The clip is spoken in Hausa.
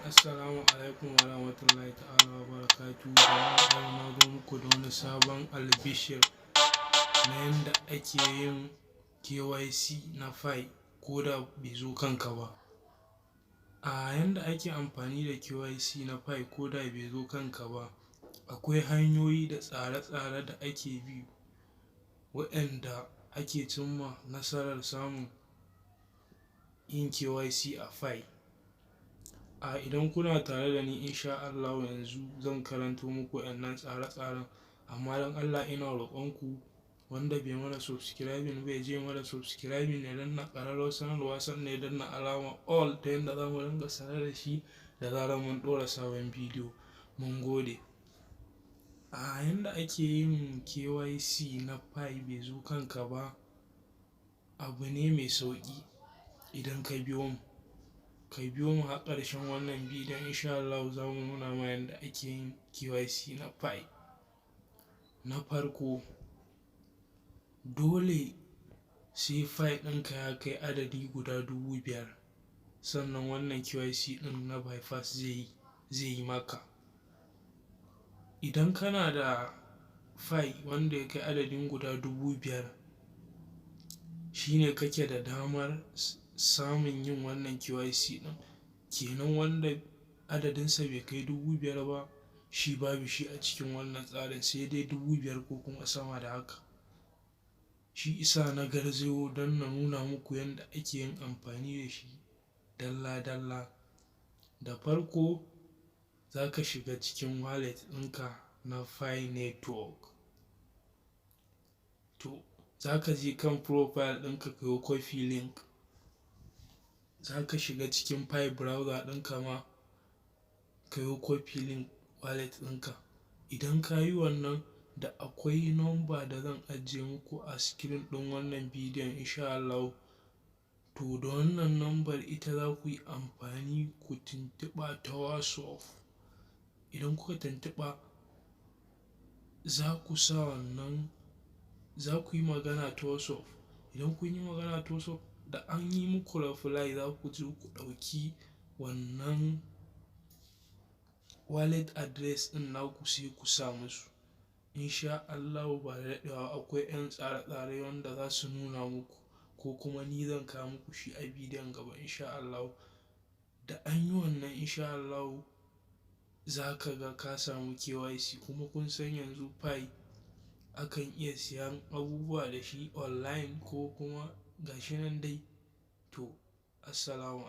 Assalamu alaikum wa rahmatullahi ta'ala wa barakatuhu. Jama'a na zo muku da wani sabon albishir na yadda ake yin KYC na fai ko da bai zo kanka ba. A yanda ake amfani da KYC na fai ko da bai zo kanka ba, akwai hanyoyi da tsare-tsare da ake bi waɗanda ake cimma nasarar samun yin KYC a fai. Idan kuna tare da ni insha Allahu yanzu zan karanto muku waɗannan tsare-tsaren, amma don Allah ina roƙonku wanda bai mana subscribing bai je mana subscribing ya danna ƙararrawar sanarwa sannan ya danna alamar all ta yadda za mu dinga sanar da shi da zarar mun ɗora sabon bidiyo. Mun gode. Yanda ake yin KYC na fai bai zo kanka ba abu ne mai sauƙi idan ka biyo mu har ƙarshen wannan bidiyon insha Allahu za mu nuna ma yanda ake yin KYC na fai. Na farko, dole sai fai ɗinka ya kai adadi guda 5,000 sannan wannan KYC ɗin na bypass zai yi maka. Idan kana da fai wanda ya kai adadin guda 5,000 shine kake da damar samun yin wannan KYC ɗin. Kenan wanda adadinsa bai kai 5,000 ba shi babu shi a cikin wannan tsarin, sai dai 5,000 ko kuma sama da haka. Shi isa na garzayo don na nuna muku yadda ake yin amfani da shi dalla-dalla. Da farko za ka shiga cikin wallet ɗinka na fai network. Za ka je kan profile ɗinka ka yi copy link. Za ka shiga cikin fai browser ɗinka ma ka yi copy link wallet ɗinka. Idan ka yi wannan, da akwai number da zan ajiye muku a screen ɗin wannan bidiyon insha Allahu. To da wannan number ita za ku yi amfani ku tuntuɓa ta WhatsApp. Idan kuka tuntuɓa za ku sa wannan, za ku yi magana ta WhatsApp. Idan kun yi magana ta WhatsApp da an yi muku reply za ku je ku ɗauki wannan wallet address ɗin naku sai ku sa musu. Insha Allahu ba da daɗewa akwai 'yan tsare-tsare wanda za su nuna muku ko kuma ni zan kawo muku shi a bidiyon gaba insha Allahu. Da an yi wannan insha Allahu za ka ga ka samu KYC, kuma kun san yanzu fai akan iya siyan abubuwa da shi online ko kuma gashi nan dai. To, assalamu.